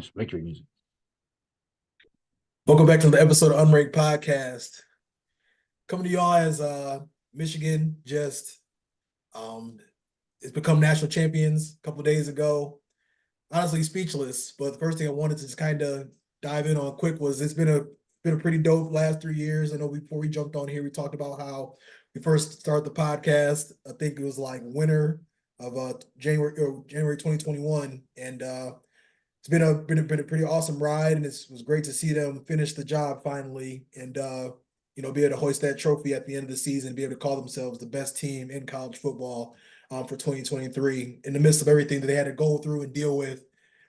It's victory music. Welcome back to the episode of Unranked Podcast. Coming to y'all as Michigan just um it's become national champions a couple days ago. Honestly, speechless. But the first thing I wanted to just kind of dive in on quick was it's been a pretty dope last 3 years. I know before we jumped on here, we talked about how we first started the podcast. I think it was like winter of January 2021, and it's been a pretty awesome ride, and it was great to see them finish the job finally, and be able to hoist that trophy at the end of the season, be able to call themselves the best team in college football for 2023 in the midst of everything that they had to go through and deal with,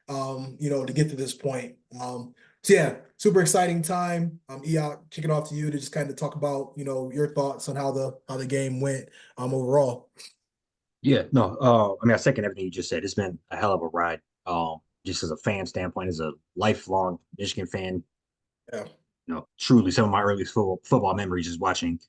to get to this point. So yeah, super exciting time. Eoc, kick it off to you to just kind of talk about your thoughts on how the game went overall. Yeah, no, I mean, I second everything you just said. It's been a hell of a ride. Just as a fan standpoint, as a lifelong Michigan fan, Yeah. truly some of my earliest football memories is watching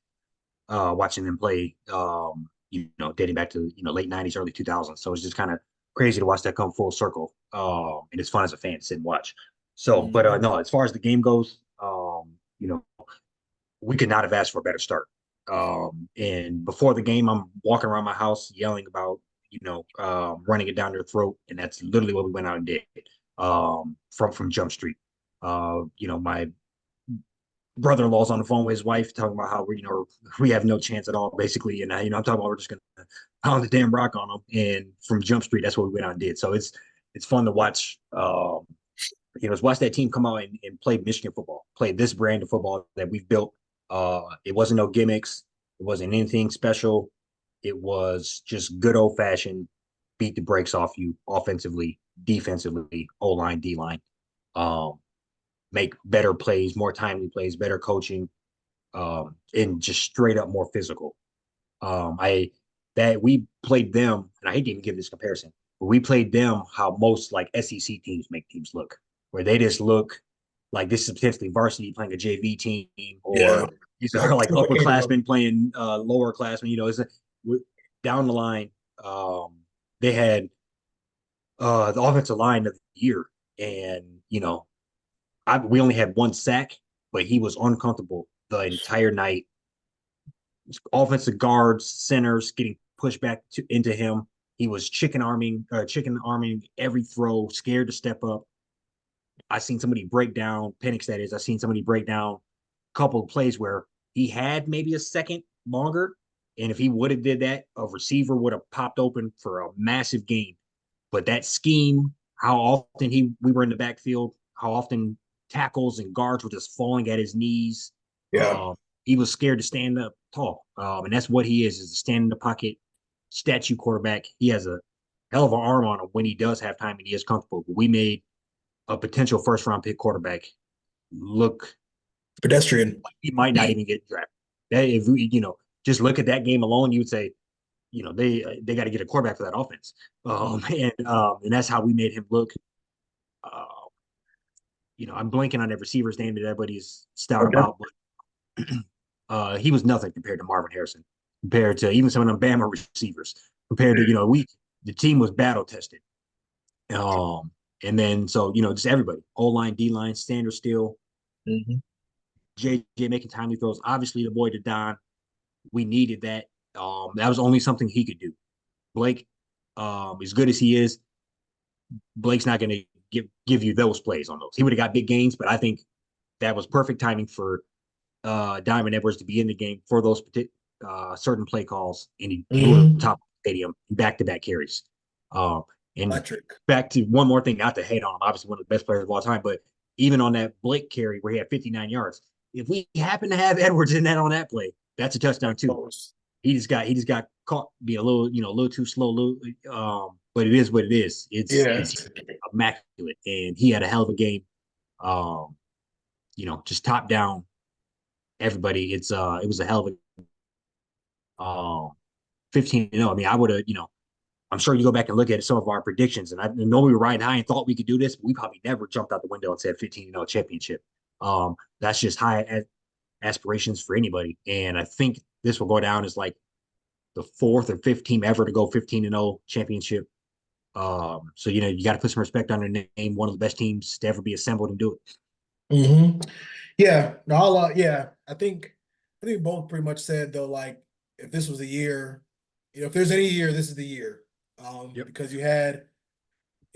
them play. Dating back to late '90s, early 2000s. So it's just kind of crazy to watch that come full circle. And it's fun as a fan to sit and watch. So, but Mhm. no, as far as the game goes, we could not have asked for a better start. And before the game, I'm walking around my house yelling about, running it down their throat, and that's literally what we went out and did from Jump Street. My brother-in-law's on the phone with his wife talking about how we have no chance at all, basically, and I'm talking about we're just gonna pound the damn rock on them. And from Jump Street, that's what we went out and did. So it's fun to watch. Watch that team come out and play Michigan football, play this brand of football that we've built. It wasn't no gimmicks. It wasn't anything special. It was just good old fashioned beat the brakes off you offensively, defensively, O line, D line. Um, make better plays, more timely plays, better coaching, and just straight up more physical. I that we played them, and I hate to even give this comparison, but we played them how most like SEC teams make teams look, where they just look like this is potentially varsity playing a JV team, Yeah. or these are like Kind upperclassmen playing lower classmen. Down the line. They had the offensive line of the year, and we only had one sack, but he was uncomfortable the entire night. Offensive guards, centers getting pushed back into him. He was chicken arming every throw, scared to step up. I seen somebody break down, Penix that is. I seen somebody break down a couple of plays where he had maybe a second longer, and if he would have did that, a receiver would have popped open for a massive gain. But that scheme, how often we were in the backfield, how often tackles and guards were just falling at his knees. Yeah. Uh, he was scared to stand up tall, and that's what he is a stand in the pocket statue quarterback. He has a hell of an arm on him when he does have time and he is comfortable. But we made a potential first round pick quarterback look Pedestrian. like he might not even get drafted. That if we, just look at that game alone, you would say, they got to get a quarterback for that offense. And that's how we made him look. Uh, I'm blanking on that receiver's name that everybody's stout Okay. about, but he was nothing compared to Marvin Harrison, compared to even some of them Bama receivers, compared to the team was battle tested. And then so just everybody, O line, D line, standard still, Mhm. JJ making timely throws. Obviously, the boy to Don, we needed that. That was only something he could do. Blake, as good as he is, Blake's not going to give you those plays on those. He would have got big gains, but I think that was perfect timing for Diamond Edwards to be in the game for those certain play calls, and he blew it Mhm. top of the stadium back to back carries. Um, and Electric. back to one more thing, not to hate on him, obviously one of the best players of all time, but even on that Blake carry where he had 59 yards, if we happen to have Edwards in that on that play, that's a touchdown too. Close. He just got caught being a little too slow, but it is what it is. It's Yes. immaculate, and he had a hell of a game. Um, just top down everybody. It was a hell of a 15-0. I mean, I would have, I'm sure you go back and look at some of our predictions, and I know we were riding high and thought we could do this, but we probably never jumped out the window and said 15-0 championship. That's just high aspirations for anybody, and I think this will go down as like the fourth or fifth team ever to go 15-0 championship. So you got to put some respect on their name. One of the best teams to ever be assembled and do it. Hmm. Yeah, no, yeah, I think both pretty much said though, like if this was the year, if there's any year, this is the year. Yep. Because you had,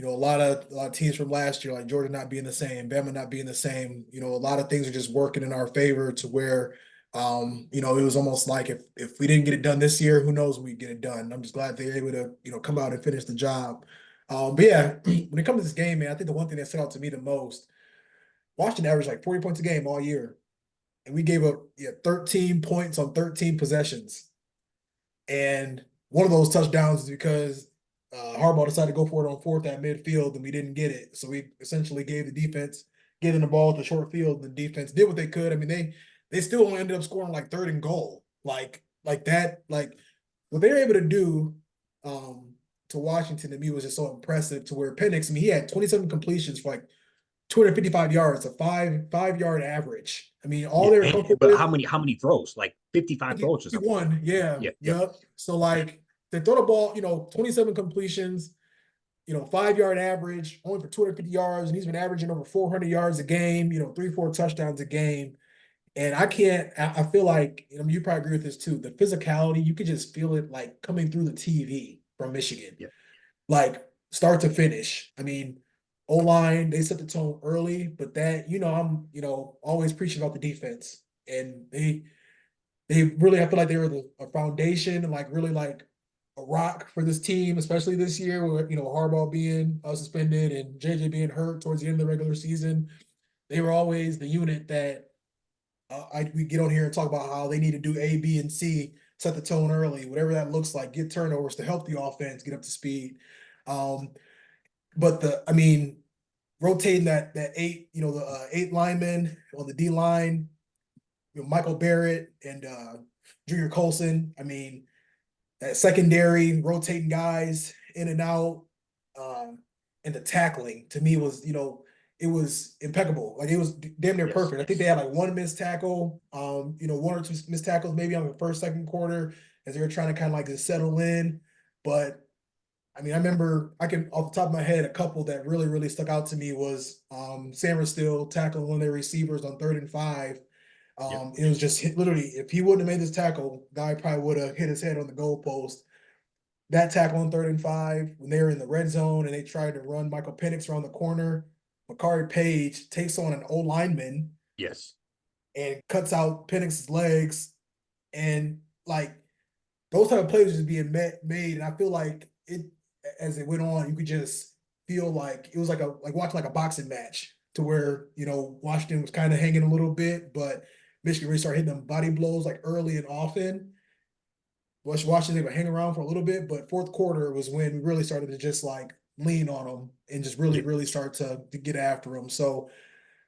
a lot of teams from last year, like Georgia not being the same, Bama not being the same. A lot of things are just working in our favor to where, it was almost like if we didn't get it done this year, who knows when we get it done. I'm just glad they're able to, come out and finish the job. But yeah, when it comes to this game, man, I think the one thing that stood out to me the most, Washington averaged like 40 points a game all year, and we gave up 13 points on 13 possessions. And one of those touchdowns is because Harbaugh decided to go for it on fourth at midfield, and we didn't get it. So we essentially gave the defense getting the ball at the short field. The defense did what they could. I mean, they still only ended up scoring like third and goal, like that. Like what they were able to do um, to Washington to me was just so impressive. To where Penix, I mean, he had 27 completions for like 255 yards, a five yard average. I mean, all Yeah. they were comfortable But with, how many throws? Like 55 throws or something like that. 51. Yeah, Yeah. Yep. yep. So like they throw the ball, 27 completions, 5 yard average, only for 250 yards, and he's been averaging over 400 yards a game, 3, 4 touchdowns a game. And I feel like, you probably agree with this too. The physicality, you could just feel it like coming through the TV from Michigan, Yep. like start to finish. I mean, O line, they set the tone early, but that, I'm, always preaching about the defense. And they really, I feel like they were a foundation and like really like a rock for this team, especially this year where, Harbaugh being suspended and JJ being hurt towards the end of the regular season. They were always the unit that we get on here and talk about how they need to do A, B, and C, set the tone early, whatever that looks like, get turnovers to help the offense get up to speed. Um, but I mean, rotating that eight, the 8 linemen on the D line, Michael Barrett and Junior Colson. I mean, that secondary, rotating guys in and out, um, and the tackling to me was, it was impeccable. Like it was damn near Yes. perfect. I think they had like one missed tackle, one or two missed tackles maybe on the first, second quarter as they were trying to kind of like just settle in. But I mean, I remember I can off the top of my head, a couple that really, really stuck out to me was Sam Still tackling one of their receivers on 3rd and 5. Yep. It was just literally, if he wouldn't have made this tackle, guy probably would have hit his head on the goalpost. That tackle on 3rd and 5, when they were in the red zone and they tried to run Michael Penix around the corner, Makari Page takes on an O lineman Yes. and cuts out Penix's legs. And like those type of plays just being made. And I feel like it, as it went on, you could just feel like it was like watching like a boxing match to where, Washington was kind of hanging a little bit, but Michigan really started hitting them body blows like early and often. Washington would hang around for a little bit, but fourth quarter was when we really started to just like lean on them and just really, Yeah. really start to get after them. So,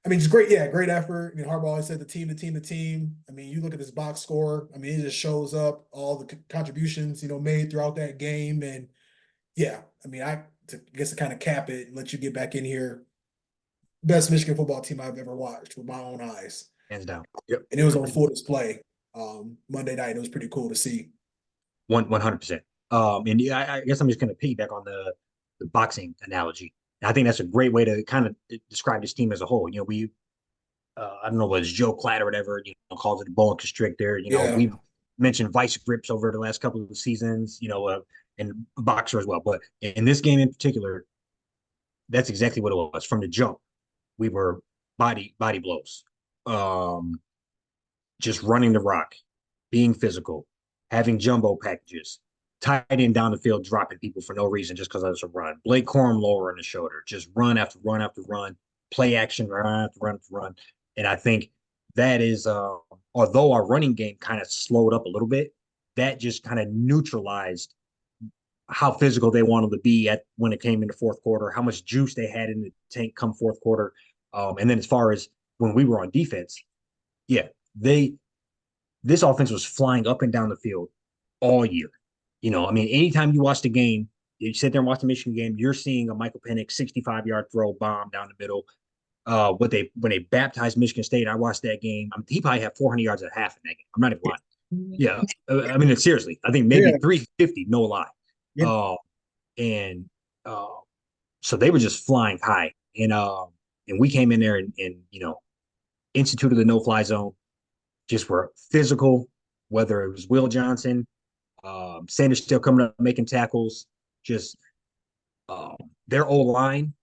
I mean, just great, yeah, great effort. I mean, Harbaugh always said the team, the team, the team. I mean, you look at this box score. I mean, it just shows up all the contributions made throughout that game, and yeah, I mean, guess to kind of cap it and let you get back in here, best Michigan football team I've ever watched with my own eyes, Hands down. Yep. and it was on full display Monday night. It was pretty cool to see. 100%. And yeah, I guess I'm just going to piggyback on the boxing analogy. And I think that's a great way to kind of describe this team as a whole. We I don't know what it's Joe Clatt or whatever, calls it a boa constrictor. Yeah, We've mentioned vice grips over the last couple of seasons, and boxer as well. But in this game in particular, that's exactly what it was. From the jump, we were body blows. Um, just running the rock, being physical, having jumbo packages, tight end down the field, dropping people for no reason just because was a run. Blake Corum lower on the shoulder, just run after run after run, play action, run after run after run. And I think that is, although our running game kind of slowed up a little bit, that just kind of neutralized how physical they wanted to be at when it came in the fourth quarter, how much juice they had in the tank come fourth quarter. And then as far as when we were on defense, yeah, they this offense was flying up and down the field all year. I mean, anytime you watch the game, you sit there and watch the Michigan game, you're seeing a Michael Penix 65-yard throw bomb down the middle. When they baptized Michigan State, I watched that game. I mean, he probably had 400 yards at half in that game. I'm not even lying. Yeah, I mean, seriously, I think maybe yeah, 350, no lie. yeah. Uh, and Uh, so they were just flying high, and we came in there and instituted the no fly zone. Just were physical, whether it was Will Johnson, Sanders still coming up making tackles, just um, their old line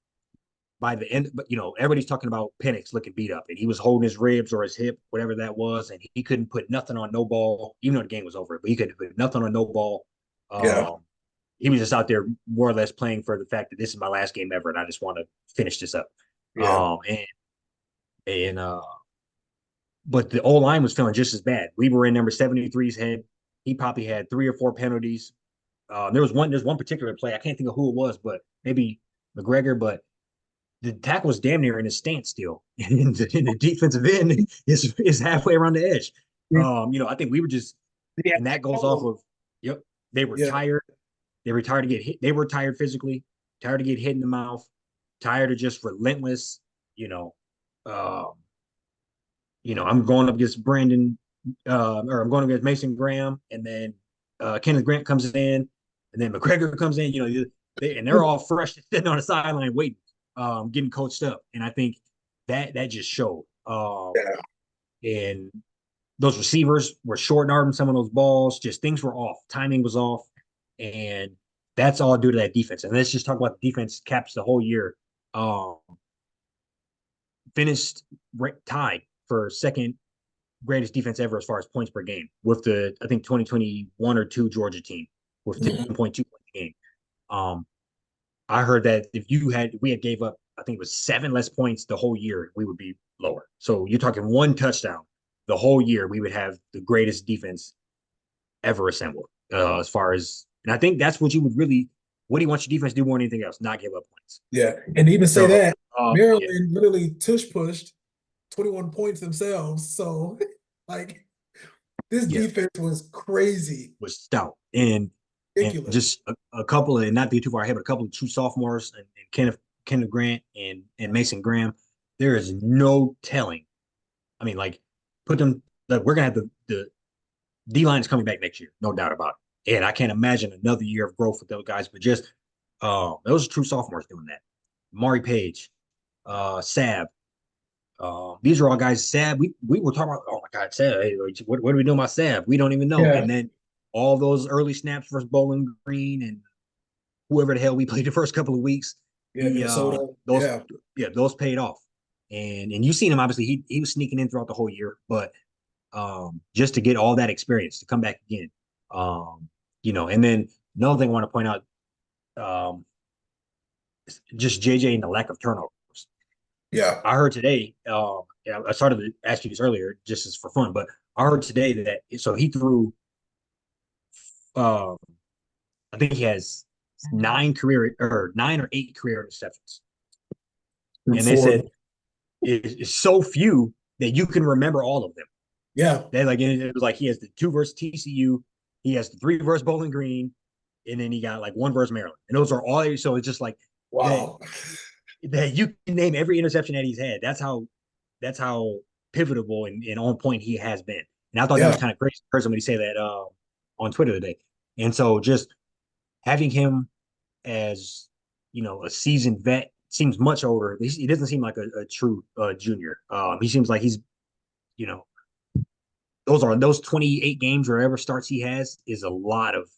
by the end, but everybody's talking about Penix looking beat up, and he was holding his ribs or his hip, whatever that was, and he couldn't put nothing on no ball, even though the game was over. But he couldn't put nothing on no ball. Yeah. He was just out there more or less playing for the fact that this is my last game ever, and I just want to finish this up. Yeah. And but the old line was feeling just as bad. We were in number 73's head. He probably had 3 or 4 penalties. There's one particular play. I can't think of who it was, but maybe McGregor, but the tackle was damn near in his stance still. And the defensive end is halfway around the edge. I think we were just, Yeah. and that goes off of, yep, they were Yeah. tired. They were tired to get hit. They were tired physically, tired to get hit in the mouth, tired of just relentless, you know, um, I'm going up against or I'm going up against Mason Graham, and then Kenneth Grant comes in, and then McGregor comes in. They're all fresh, sitting on the sideline waiting, getting coached up, and I think that just showed. Yeah. And those receivers were short arming some of those balls. Just things were off, timing was off, and that's all due to that defense. And let's just talk about the defense caps the whole year. Um, Finished tied for second greatest defense ever as far as points per game with the I think 2021 or two Georgia team with Mhm. 10.2 points a game. Um, I heard that if we had gave up, I think it was 7 less points the whole year, we would be lower. So you're talking one touchdown the whole year, we would have the greatest defense ever assembled. As far as, and I think that's what you would really, what do you want your defense to do more than anything else? Not give up points. Yeah. And to even say So, that, yeah, Maryland literally tush pushed 21 points themselves. So, like, this yeah, defense was crazy, was stout. And ridiculous. just a couple of, and not to get too far ahead, but a couple of true sophomores and Kenneth Grant and Mason Graham. There is no telling. I mean, like, put them. Like, we're gonna have the D line is coming back next year, no doubt about it. And I can't imagine another year of growth with those guys. But just those are true sophomores doing that. Mari Page, Sab. These are all guys. Sab, we were talking about. Oh my God, Sab. Hey, what are we doing about Sab? We don't even know. Yeah. And then all those early snaps versus Bowling Green and whoever the hell we played the first couple of weeks, Yeah. he Minnesota. those Yeah. yeah those paid off. And you seen him obviously he was sneaking in throughout the whole year, but just to get all that experience to come back again. And then another thing I want to point out, um, just JJ and the lack of turnovers. Yeah. I heard today, I started to ask you this earlier just as for fun, but I heard today that so he threw, um, I think he has 9 or 8 career interceptions, Through and they four. said it's so few that you can remember all of them. Yeah. They like it was like he has the 2 versus TCU, he has the 3 versus Bowling Green, and then he got like 1 versus Maryland, and those are all. So it's just like that Wow. that you can name every interception that he's had. That's how pivotal and on point he has been. And I thought that was Yeah. kind of crazy. I heard somebody say that on Twitter today. And so just having him as a seasoned vet seems much older. He doesn't seem like a true junior. He seems like he's you know those 28 games or whatever starts he has is a lot of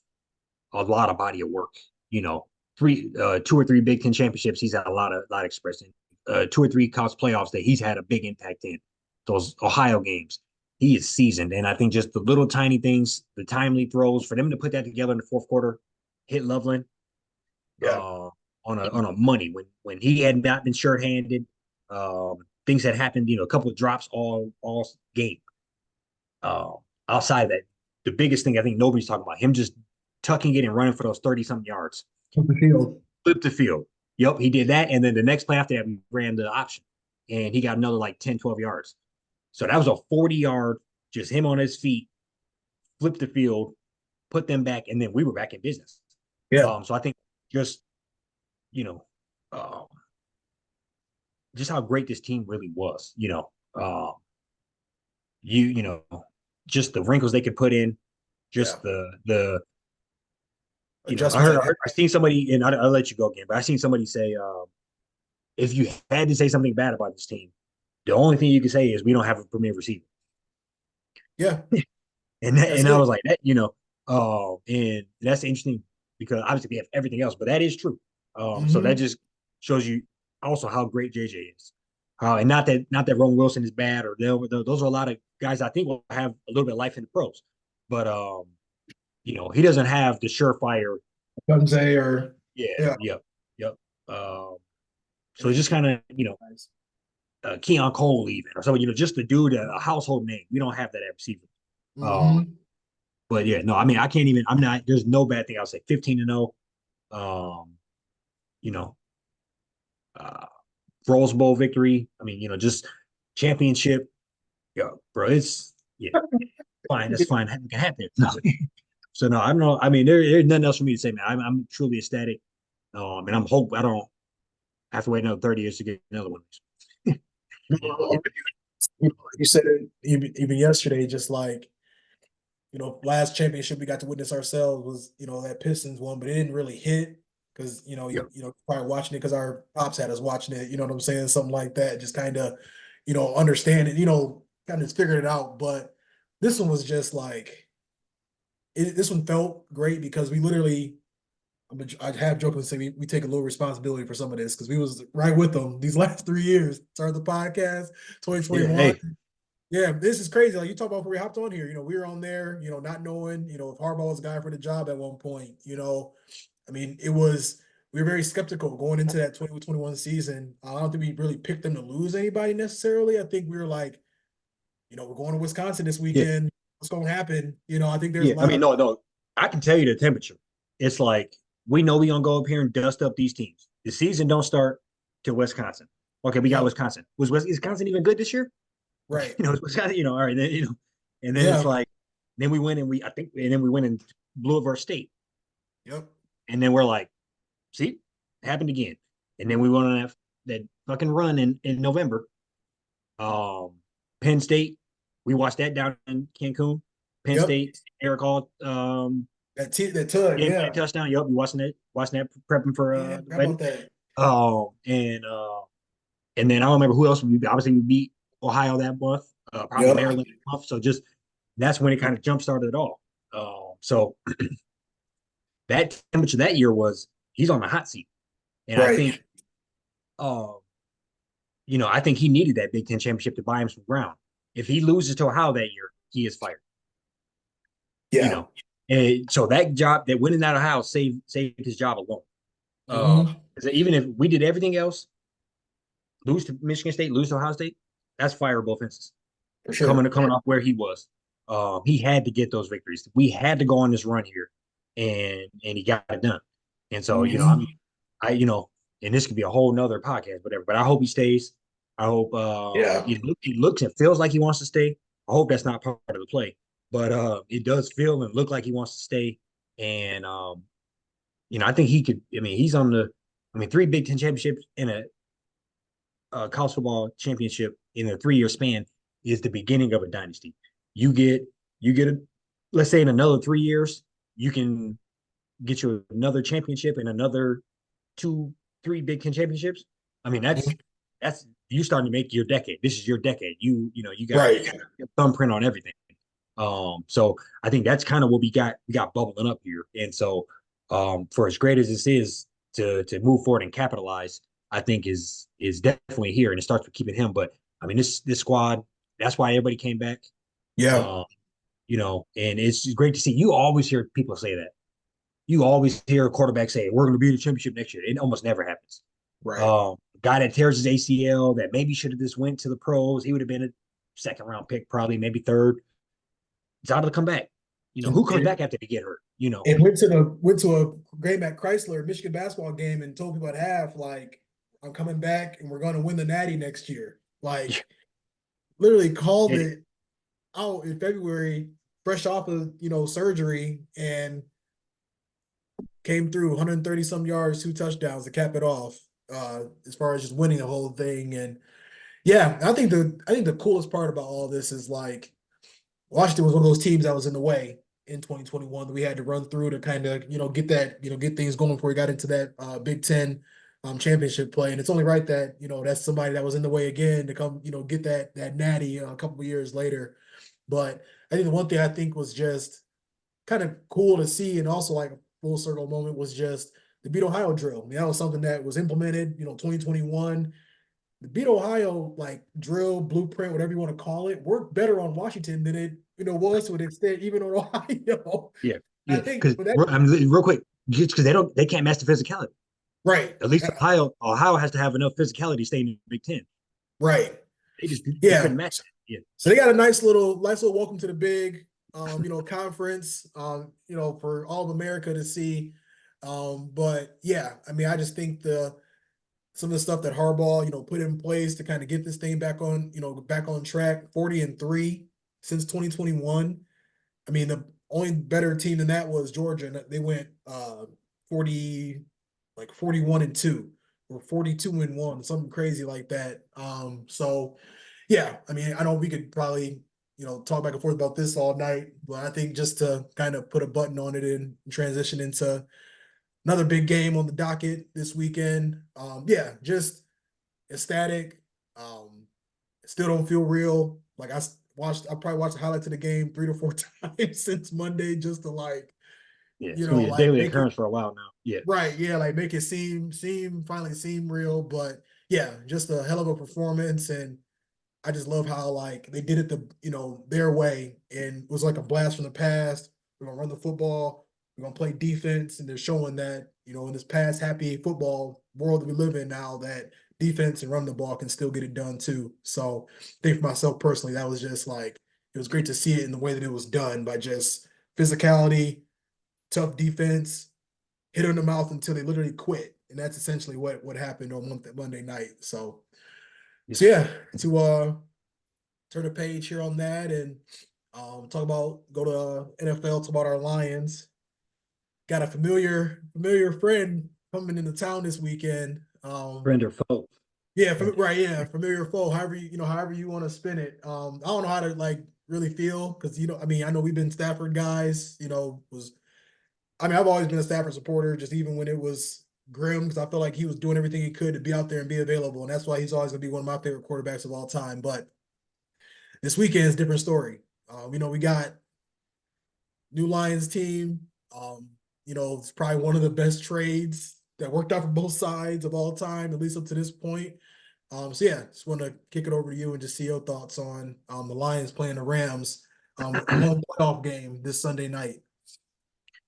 body of work. You know, 2 or 3 Big Ten championships. He's had a lot expressed in 2 or 3 college playoffs that he's had a big impact in. Those Ohio games, he is seasoned, and I think just the little tiny things, the timely throws, for them to put that together in the fourth quarter, hit Loveland Yeah. on a money when he had not been short-handed. Things had happened, a couple of drops all game. Uh, Outside of that, the biggest thing I think nobody's talking about him just tucking it and running for those 30-something yards. From the field. Flip the field. Yep, he did that. And then the next play after that, we ran the option and he got another like 10, 12 yards. So that was a 40-yard, just him on his feet, flip the field, put them back, and then we were back in business. Yeah. So I think just, you know, um, just how great this team really was, you know, just the wrinkles they could put in, Yeah. just the adjustments that I seen somebody, and I'll let you go again, but I seen somebody say, if you had to say something bad about this team, the only thing you can say is we don't have a premier receiver. yeah, that's And I it. was like that, and that's interesting because obviously we have everything else, but that is true. So that Hmm. just shows you also how great JJ is. And not that Roman Wilson is bad, or those are a lot of guys I think will have a little bit of life in the pros, but he doesn't have the surefire. Say or Yeah, yeah, yep, yep. Um, so it's just yeah. kind of Keon Cole even, or something, just the dude, a household name. We don't have that at receiver. Um, Hmm. but yeah, no, I mean, I can't even. I'm not. There's no bad thing I'll say. 15-0. Um, you know, uh, Rose Bowl victory. I mean, just championship. Yeah, bro, it's yeah, fine. That's fine. It can happen. No. So no, I don't know. I mean, there's nothing else for me to say, man. I'm truly ecstatic. And I'm hope I don't have to wait another 30 years to get another one. You said it even yesterday, just like last championship we got to witness ourselves was that Pistons one, but it didn't really hit because Yeah, probably watching it because our pops had us watching it. You know what I'm saying? Something like that. Just kind of understand it. Kind of figured it out. But this one was just like this one felt great because we literally. I have jokingly say we take a little responsibility for some of this because we was right with them these last 3 years. Started the podcast, yeah. 2021. Hey, Yeah, this is crazy. Like you talk about before we hopped on here, we were on there, not knowing, if Harbaugh was a guy for the job at one point, I mean, we were very skeptical going into that 2021 season. I don't think we really picked them to lose anybody necessarily. I think we were like, we're going to Wisconsin this yeah, weekend. What's going to happen? I think there's a yeah. I lot mean, of, no, no. I can tell you the temperature. It's like we know we gonna go up here and dust up these teams. The season don't start till Wisconsin. Okay, we got yep, Wisconsin. Was Wisconsin even good this year? Okay, right. it's Wisconsin. All right, then and then it's Yeah, like, then we win and then we win and blew up our state, yep, and then we're like, see, it happened again, and then we went on that fucking run in November. Um, Penn State, we watched that down in Cancun. Penn yep. State, Eric Hall, That tug, game winning yeah. touchdown. Yup, you watching that, prepping for Yeah, the how wedding. about that? Um, and then I don't remember who else we obviously we beat Ohio that month, probably Yep. Maryland that month. So just that's when it kind of jump started it all. So that temperature that year was he's on the hot seat, and I Right. think, um, I think he needed that Big Ten championship to buy him some ground. If he loses to Ohio that year, he is fired. You Yeah. know, and so that job, that winning that Ohio saved his job alone. Uh, Hmm. even if we did everything else, lose to Michigan State, lose to Ohio State, that's fireable offenses. For sure. Coming off where he was, he had to get those victories. We had to go on this run here, and he got it done. And so Hmm. and this could be a whole nother podcast, whatever. But I hope he stays. I hope Yeah. he looks and feels like he wants to stay. I hope that's not part of the play, but it does feel and look like he wants to stay. And I think he could. I mean, he's on the. I mean, three Big Ten championships in a college football championship in a 3 year span is the beginning of a dynasty. You get let's say in another 3 years, you can get you another championship and another two, three Big Ten championships. I mean, that's you starting to make your decade. This is your decade. You got Right. your thumbprint on everything. So I think that's kind of what we got bubbling up here. And so for as great as this is to move forward and capitalize, I think is definitely here. And it starts with keeping him. But I mean, this squad, that's why everybody came back. Yeah. Um, and it's great to see. You always hear people say that. You always hear a quarterback say, "We're going to be in the championship next year." It almost never happens. Right. Guy that tears his ACL that maybe should have just went to the pros. He would have been a second round pick, probably maybe third. It's out to come back. Who And, comes and, back after they get hurt? and went to a game at Chrysler Michigan basketball game and told people at half like I'm coming back and we're going to win the Natty next year. Like literally called Yeah, it out in February, fresh off of surgery, and came through 130 some yards, 2 touchdowns to cap it off. As far as just winning the whole thing, and yeah, I think the coolest part about all this is like Washington was one of those teams that was in the way. in 2021 that we had to run through to kind of, get that, get things going before we got into that Big Ten championship play. And it's only right that, that's somebody that was in the way again to come, get that natty a couple of years later. But I think the one thing I think was just kind of cool to see, and also like a full circle moment, was just the Beat Ohio drill. I mean, that was something that was implemented, 2021. The Beat Ohio like drill, blueprint, whatever you want to call it, worked better on Washington than it, was to an extent, even on Ohio. Yeah, I yeah. think Because but that I mean, real quick, just because they can't match the physicality. right. At least Ohio has to have enough physicality to stay in the Big Ten. Right. They couldn't Yeah. match that. Yeah, So they got a nice little welcome to the big conference, for all of America to see. But yeah, I mean, I just think some of the stuff that Harbaugh, put in place to kind of get this thing back on track, 40-3 since 2021. I mean, the only better team than that was Georgia, and they went 40, like 41-2 or 42-1, something crazy like that. So yeah, I mean, I know we could probably, talk back and forth about this all night, but I think just to kind of put a button on it and transition into another big game on the docket this weekend. Yeah, just ecstatic. Um, Still don't feel real. Like I probably watched the highlights of the game 3 to 4 times since Monday just to like, yeah. It's gonna be a like daily make it occurrence for a while now. Yeah, right. Yeah, like make it finally seem real. But yeah, just a hell of a performance. And I just love how like they did it their way, and it was like a blast from the past. We're gonna run the football, we're gonna play defense, and they're showing that, in this past happy football world that we live in now, that defense and run the ball can still get it done too. So I think for myself personally, that was just like it was great to see it in the way that it was done by just physicality, tough defense, hit her in the mouth until they literally quit. And that's essentially what happened on Monday night. So yes. yeah, to turn the page here on that and go to NFL, talk about our Lions. Got a familiar friend coming into town this weekend. Friend or foe. Yeah, right, yeah, familiar foe. However you want to spin it. I don't know how to like really feel because I mean, I know we've been Stafford guys. I've always been a Stafford supporter, just even when it was grim, because I feel like he was doing everything he could to be out there and be available, and that's why he's always gonna be one of my favorite quarterbacks of all time. But this weekend is a different story. We got new Lions team. Um, it's probably one of the best trades that worked out for both sides of all time, at least up to this point. So yeah, just want to kick it over to you and just see your thoughts on the Lions playing the Rams, a home playoff game this Sunday night.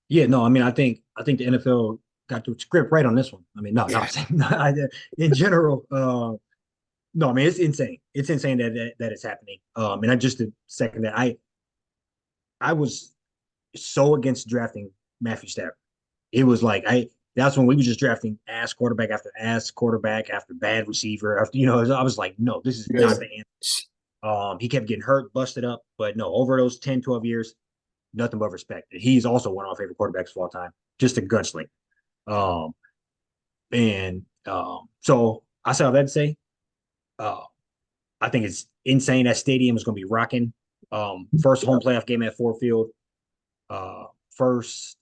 Yeah, no, I mean, I think the NFL got the script right on this one. I mean, no, no, Yeah. in general, no, I mean, it's insane. It's insane that it's happening. And I just to second that, I was so against drafting Matthew Stafford. It was like that's when we were just drafting ass quarterback after bad receiver after I was like, no, this is not Yeah. the answer. He kept getting hurt, busted up, but no, over those 10, 12 years, nothing but respect. He's also one of our favorite quarterbacks of all time, just a gunsling. Um, and so I saw that to say, uh, I think it's insane. That stadium is going to be rocking. First home playoff game at Ford Field. First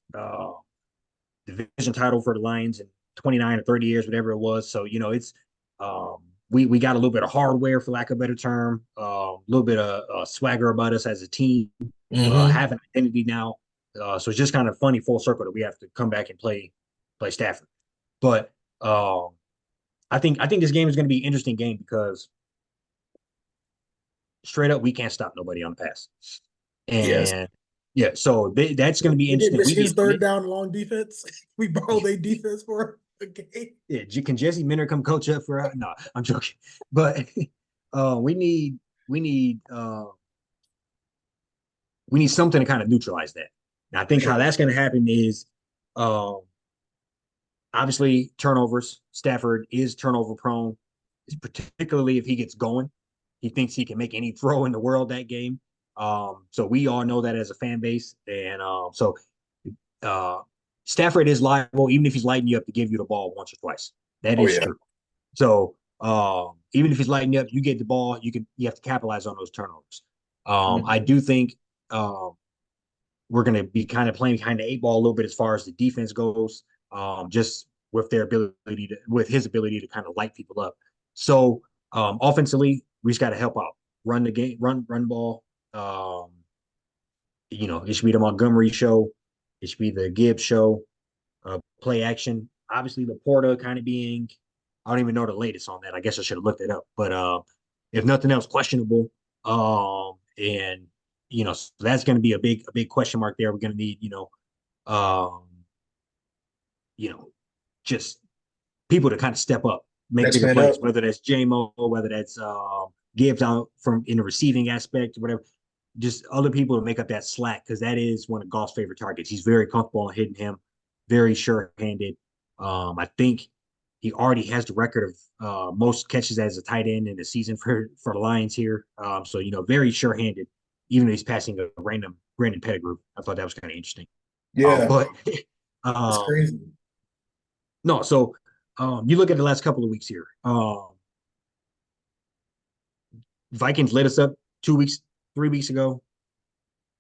division title for the Lions in 29 or 30 years, whatever it was. So it's um, we got a little bit of hardware, for lack of a better term, a little bit of swagger about us as a team, Mm-hmm. have an identity now. So it's just kind of funny full circle that we have to come back and play Stafford. But I think this game is going to be an interesting game because straight up we can't stop nobody on the pass, Yes. and yeah, so that's going to be We did interesting. Michigan's third down long defense. We borrowed their defense for a game. Yeah, can Jesse Minter come coach up for? No, I'm joking. But we need we need uh, we need something to kind of neutralize that. And I For think how sure. that's going to happen is um, obviously turnovers. Stafford is turnover prone, particularly if he gets going. He thinks he can make any throw in the world that game. So we all know that as a fan base, and so uh, Stafford is liable, even if he's lighting you up, to give you the ball once or twice. That Oh is yeah. true. So even if he's lighting you up, you get the ball, you have to capitalize on those turnovers. I do think um, we're going to be kind of playing behind the eight ball a little bit as far as the defense goes, just with their ability to, with his ability to kind of light people up. So offensively, we just got to help out, run the game, run ball. Um, it should be the Montgomery show, it should be the Gibbs show, play action. Obviously, the Porta kind of being, I don't even know the latest on that. I guess I should have looked it up. But if nothing else, questionable. And so that's going to be a big question mark there. We're going to need, um, you know, just people to kind of step up, make Next bigger man up. plays, whether that's JMO, whether that's Gibbs out from in the receiving aspect, whatever. Just other people to make up that slack because that is one of Goff's favorite targets. He's very comfortable in hitting him, very sure-handed. I think he already has the record of most catches as a tight end in the season for the Lions here. So very sure-handed, even though he's passing a random Brandon Pettigrew. I thought that was kind of interesting. Yeah, But it's um, crazy. no, so you look at the last couple of weeks here. Vikings lit us up 2 weeks, 3 weeks ago,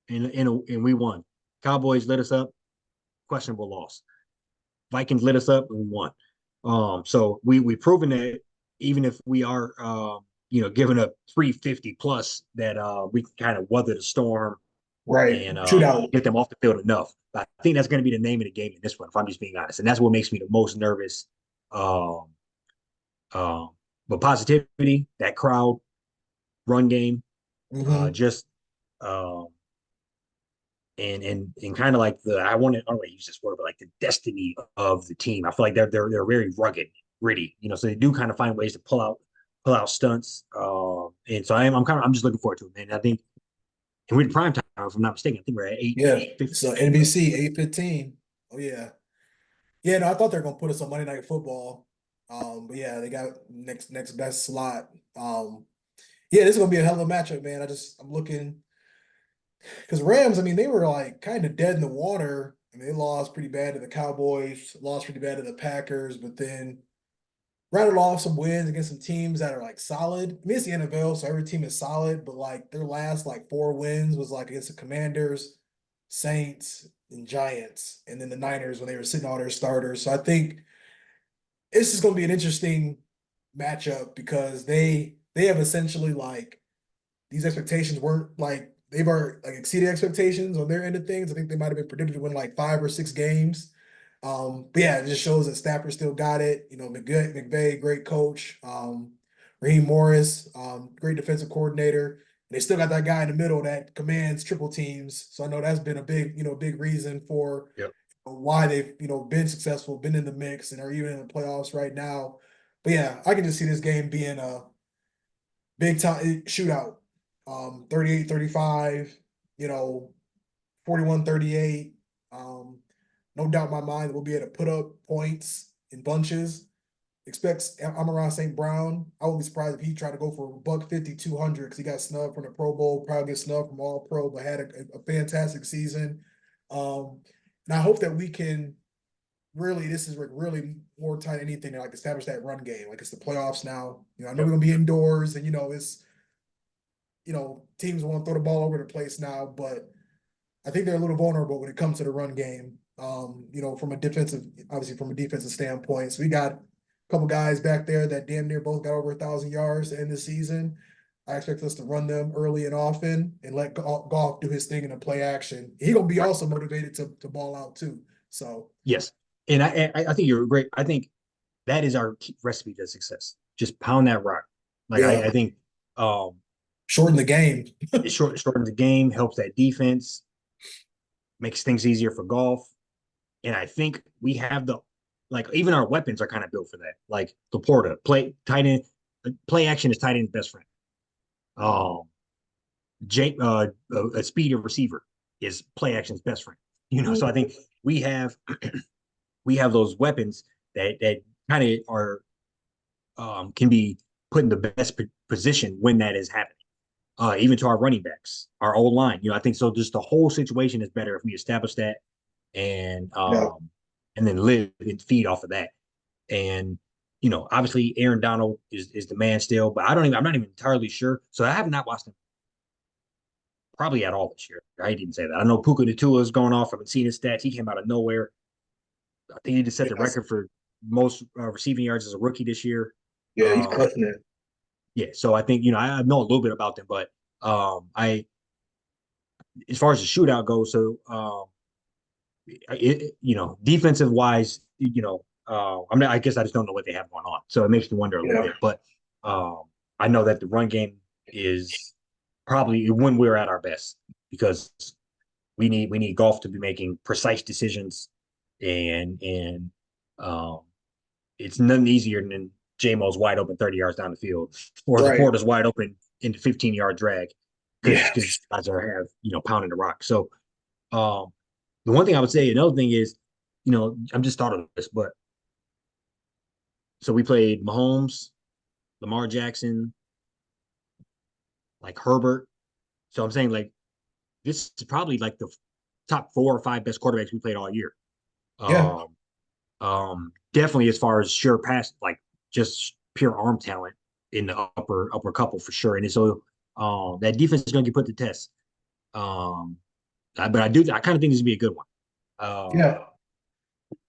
and we won. Cowboys lit us up, questionable loss. Vikings lit us up and we won. So we've proven that even if we are giving up 350 plus, that we can kind of weather the storm Right. and Shootout. get them off the field enough. But I think that's going to be the name of the game in this one, if I'm just being honest. And that's what makes me the most nervous. Um, um, but positivity, that crowd, run game, Hmm. just um, and kind of like I don't want to use this word, but like the destiny of the team. I feel like they're very rugged, gritty, so they do kind of find ways to pull out stunts. And so I'm just looking forward to it, man. I think, and we're in prime time, if I'm not mistaken. I think we're at eight Yeah. eight fifty. So NBC 8:15. Oh yeah. Yeah, no, I thought they were gonna put us on Monday Night Football. But yeah, they got next best slot. Yeah, this is gonna be a hell of a matchup, man. I'm looking because Rams, I mean, they were like kind of dead in the water. I mean, they lost pretty bad to the Cowboys, lost pretty bad to the Packers, but then rattled off some wins against some teams that are like solid. I mean, it's the NFL, so every team is solid, but like their last like four wins was like against the Commanders, Saints, and Giants, and then the Niners when they were sitting all their starters. So I think this is going to be an interesting matchup because they have essentially like these expectations weren't like they've already like exceeded expectations on their end of things. I think they might have been predicted to win like 5 or 6 games. But yeah, it just shows that Stafford still got it. McVay, great coach. Raheem Morris, great defensive coordinator. And they still got that guy in the middle that commands triple teams. So I know that's been a big reason for Yep. why they've been successful, been in the mix, and are even in the playoffs right now. But yeah, I can just see this game being a big time shootout. 38-35, you know, 41-38. No doubt in my mind that we'll be able to put up points in bunches. Expects Amon-Ra St. Brown. I wouldn't be surprised if he tried to go for a buck 50, 200 because he got snubbed from the Pro Bowl, probably get snubbed from All Pro, but had a fantastic season. Um, and I hope that we can really, this is really more tight than anything to like establish that run game. Like it's the playoffs now. I know we're Yep. gonna be indoors and it's teams want to throw the ball over the place now, but I think they're a little vulnerable when it comes to the run game. Obviously from a defensive standpoint. So we got a couple guys back there that damn near both got over 1,000 yards to end the season. I expect us to run them early and often and let Goff do his thing in a play action. He gonna be Right. also motivated to ball out too. So Yes. And I think you're great. I think that is our key recipe to success. Just pound that rock. Like yeah, I think um shorten the game. it shortens the game, helps that defense, makes things easier for golf. And I think we have even our weapons are kind of built for that. Like Laporta, tight end, play action is tight end's best friend. Um, Jake, a speed of receiver is play action's best friend. So I think we have we have those weapons that kind of are can be put in the best position when that is happening. Even to our running backs, our old line. I think so. Just the whole situation is better if we establish that and Yeah. then live and feed off of that. And obviously Aaron Donald is the man still, but I'm not even entirely sure. So I have not watched him probably at all this year. I didn't say that. I know Puka Natua is going off. I've been seeing his stats. He came out of nowhere. I think he just set the Yes. record for most receiving yards as a rookie this year. Yeah, he's crushing it. Yeah, so I think I know a little bit about them, but I as far as the shootout goes, so defensive wise, I guess I just don't know what they have going on, so it makes me wonder a little Yeah. bit. But um, I know that the run game is probably when we're at our best because we need golf to be making precise decisions, and um, it's nothing easier than JMO's wide open 30 yards down the field or the Right. Porter's wide open in the 15-yard drag Yeah. because guys are pounding the rock. So the one thing I would say, another thing is, I'm just thought of this, but so we played Mahomes, Lamar Jackson, like Herbert. So I'm saying like this is probably like the top 4 or 5 best quarterbacks we played all year. Yeah. Um, definitely as far as sure pass, like just pure arm talent in the upper couple for sure. And so that defense is going to get put to test. But I kind of think this would be a good one. Yeah.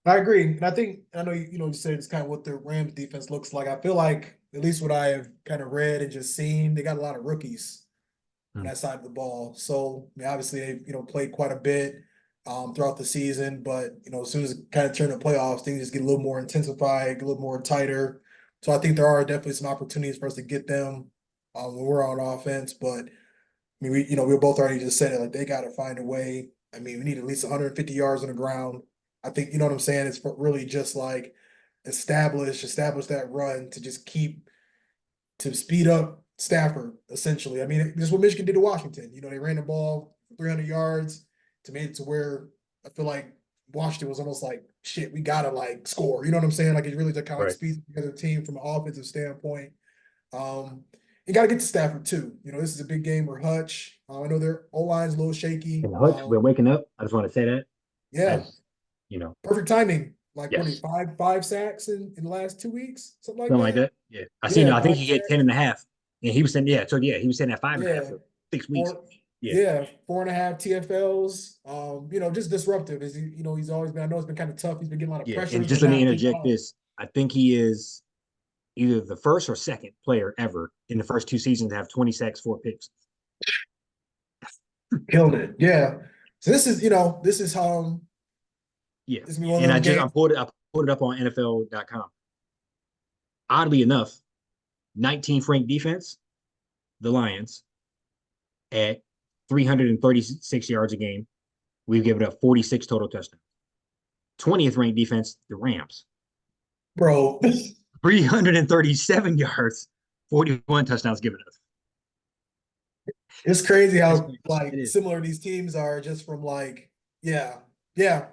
I agree. And I think I know you said it's kind of what the Rams defense looks like. I feel like at least what I have kind of read and just seen, they got a lot of rookies on Hmm. that side of the ball. So I mean, obviously they played quite a bit throughout the season, but as soon as it kind of turn the playoffs, things just get a little more intensified, get a little more tighter. So I think there are definitely some opportunities for us to get them when we're on offense. But I mean, we both already just said it. Like they got to find a way. I mean, we need at least 150 yards on the ground. I think you know what I'm saying. It's really just like establish that run to just keep to speed up Stafford, essentially. I mean, this is what Michigan did to Washington. They ran the ball 300 yards to make it to where I feel like Washington was almost like, shit, we gotta like score. You know what I'm saying? Like it really just kind of like Right. speeds together the team from an offensive standpoint. Um, you got to get to Stafford too. This is a big game for Hutch. I know their O line's a little shaky. And Hutch, we're waking up. I just want to say that Yeah, as you know, perfect timing. Like what are you, yes, five sacks in the last 2 weeks, something like something like that. that. Yeah, I seen. Yeah, I think five he hit sacks. 10 and a half, and he was saying, yeah. So yeah, he was saying that 5.5 Yeah, for 6 weeks. four. Yeah, Yeah, 4.5 TFLs. Just disruptive. Is he's always been. I know it's been kind of tough. He's been getting a lot of yeah. And pressures, just but let me not being interject called. this. I think he is either the first or second player ever in the first 2 seasons to have 20 sacks, 4 picks. Killed it. Yeah. So this is Yeah, this is one of and them I games. put it up on NFL.com. Oddly enough, 19th ranked defense, the Lions at 336 yards a game. We've given up 46 total touchdowns. 20th ranked defense, the Rams, Bro, 337 yards, 41 touchdowns given up. it's crazy That's how crazy. It like is. similar these teams are just from like, yeah, yeah.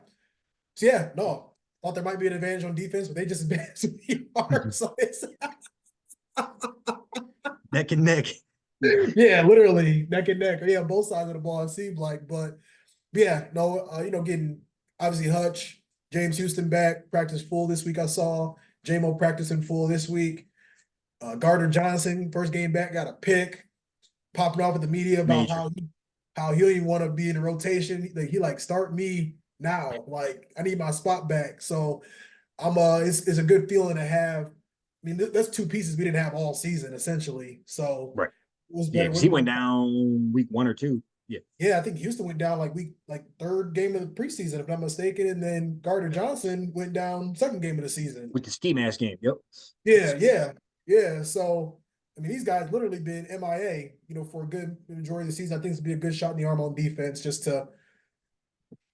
So yeah, no. Thought there might be an advantage on defense, but they just advanced we are. So it's Neck and neck. Yeah. yeah, literally neck and neck. Yeah, both sides of the ball, it seemed like. But yeah, no, getting obviously Hutch, James Houston back, practice full this week. I saw JMO practicing full this week. Gardner Johnson, first game back, got a pick, popping off at the media about Major. how he don't even want to be in the rotation. Like he like start me now. Like I need my spot back. So I'm it's a good feeling to have. I mean, that's two pieces we didn't have all season essentially. So Right. it was Yeah, better. because he What went like down week 1 or 2. Yeah. yeah, I think Houston went down like week like third game of the preseason, if I'm not mistaken, and then Gardner Johnson went down second game of the season. With the ski mask game. Yep. Yeah, yeah, yeah. So I mean, these guys literally been MIA, for a good majority of the season. I think it's be a good shot in the arm on defense just to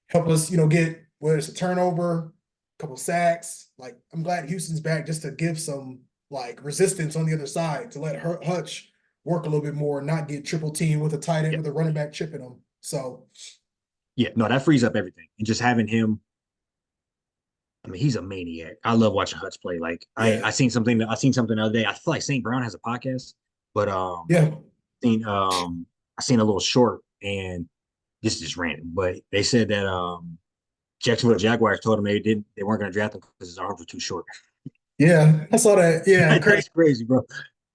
help us, get whether it's a turnover, a couple sacks. Like I'm glad Houston's back just to give some like resistance on the other side to let Hutch work a little bit more and not get triple team with a tight end Yeah. with a running back chipping them. So Yeah. No, that frees up everything. And just having him, I mean, he's a maniac. I love watching Hutch play. Like yeah, I seen something the other day. I feel like St. Brown has a podcast, but yeah, seen I seen a little short, and this is just random, but they said that Jacksonville Jaguars told him they weren't gonna draft him because his arms were too short. yeah. I saw that. Yeah, crazy. That's crazy, bro.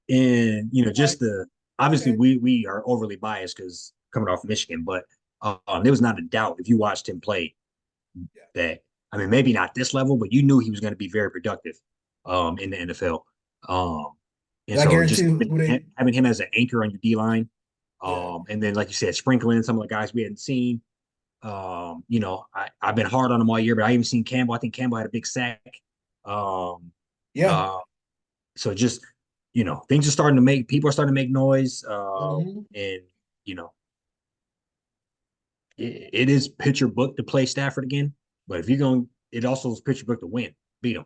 And just Like the obviously okay, we are overly biased because coming off Michigan, but there was not a doubt if you watched him play Yeah. that. I mean, maybe not this level, but you knew he was going to be very productive in the NFL. Um, and And I so guarantee just you, who they, having him as an anchor on your D line, yeah, and then like you said, sprinkling some of the guys we hadn't seen. I've been hard on him all year, but I even seen Campbell. I think Campbell had a big sack. Um, yeah. uh, so just things are starting to make people are starting to make noise. Hmm. And you know, it is picture book to play Stafford again. But if you're going, it also is picture book to win, beat him.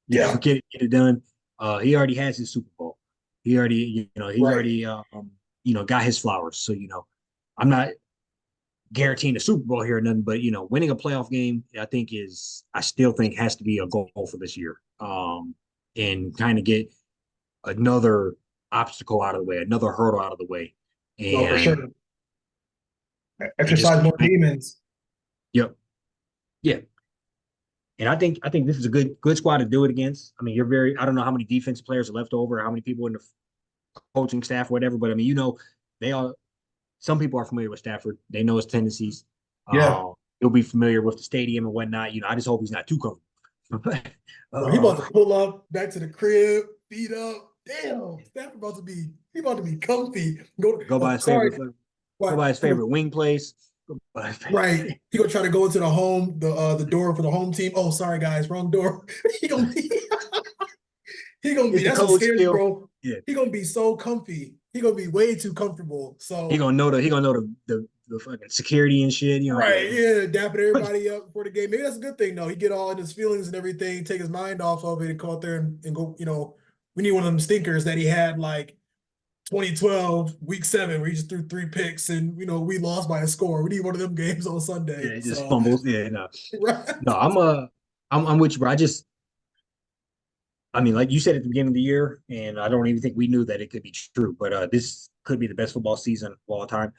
Yeah. Get it done. He already has his Super Bowl. He's Right. already got his flowers. So I'm not guaranteeing the Super Bowl here or nothing, but winning a playoff game, I still think has to be a goal for this year. And kind of get another obstacle out of the way, another hurdle out of the way, No, for and sure. just Exercise more demons. yep, yeah. And I think this is a good squad to do it against. I mean, I don't know how many defensive players are left over, how many people in the coaching staff, whatever. But I mean, they are. Some people are familiar with Stafford. They know his tendencies. Yeah. He'll be familiar with the stadium and whatnot. I just hope he's not too comfortable. Bro, he uh, about to pull up back to the crib, feet up. Damn, Stafford about to be comfy. Go, go by oh, his sorry, favorite. Go what? by his favorite wing place. Go by his Right. favorite. He gonna try to go into the door for the home team. Oh, sorry guys, wrong door. he gonna be he gonna Is be the that's what code scares me, still? bro. Yeah, He gonna be so comfy. He gonna be way too comfortable. So he gonna know the fucking security and shit. Yeah. right, yeah, dapping everybody up before the game. Maybe that's a good thing though. He get all in his feelings and everything, take his mind off of it, and go out there and go. We need one of them stinkers that he had like 2012 week 7 where he just threw 3 picks and we lost by a score. We need one of them games on Yeah, Sunday. it just So fumbles. Yeah, no, right. no. I'm with you, bro. I mean, like you said at the beginning of the year, and I don't even think we knew that it could be true, but this could be the best football season of all time.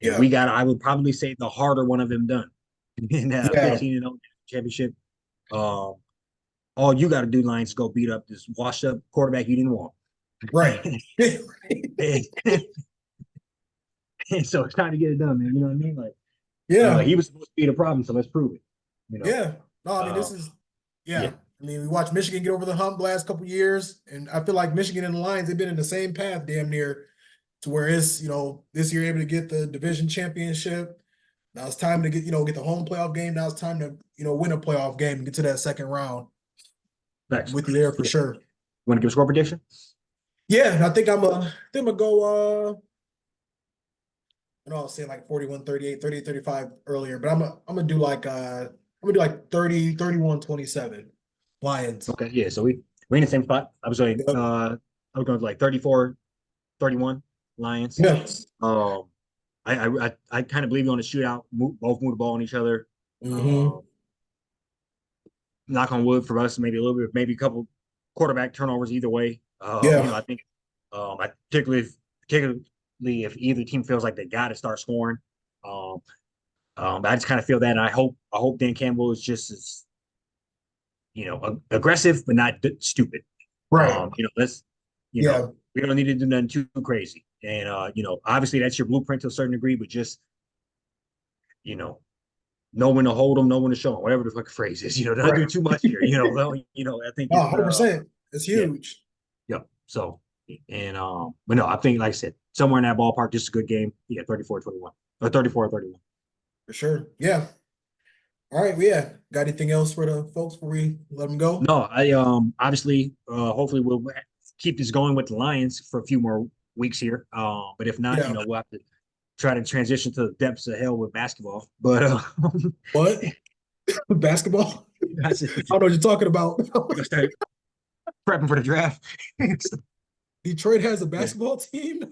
And Yeah. I would probably say, the harder one of them done in Yeah. 15-0 championship. Um, all you got to do, Lions, go beat up this washed up quarterback you didn't want. Right. and, and so it's time to get it done, man. You know what I mean? Like, Yeah. he was supposed to be the problem, so let's prove it. You know, Yeah. No, I mean uh, this is yeah, yeah. I mean, we watched Michigan get over the hump the last couple years, and I feel like Michigan and the Lions, they've been in the same path damn near to where it's, this year able to get the division championship. Now it's time to get the home playoff game. Now it's time to, win a playoff game and get to that second round. thanks. With you there for Yeah. sure. Want to give a score prediction? Yeah, I think I'm gonna go I know I was saying like 41, 38, 30, 35 earlier, but I'm gonna do like 30, 31, 27. Lions. Okay, yeah. So we're in the same spot. Yep. I was going like 34-31 Lions. Yeah. Um, I kind of believe you on a shootout. Both move the ball on each other. Hmm. Um, knock on wood for us, maybe a little bit, maybe a couple quarterback turnovers either way. Yeah. I think, particularly if either team feels like they got to start scoring. Um, I just kind of feel that, and I hope Dan Campbell is just as aggressive but not stupid. Right. Let's Yeah. we don't need to do nothing too crazy, and obviously that's your blueprint to a certain degree, but just you know know when to hold them, know when to show them, whatever the fucking phrase is. Don't do Right. too much here. I think Oh, it's 100%. It's yeah, huge. yeah. So and but no, I think like I said, somewhere in that ballpark, just a good game. Yeah, 34-21 or 34-31. For sure. Yeah. All right. Well, yeah. Got anything else for the folks before we let them go? No, I obviously hopefully we'll keep this going with the Lions for a few more weeks here. But if not, Yeah. we'll have to try to transition to the depths of hell with basketball. But What? Basketball? I I said, don't know what you're talking about. we're gonna start prepping for the draft. Detroit has a Yeah, basketball team?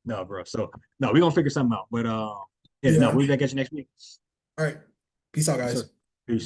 no, bro. So no, we're gonna figure something out. But yeah, no, Yeah. we'll be back at you next week. All right. Peace out, Yes, sir. guys. Peace.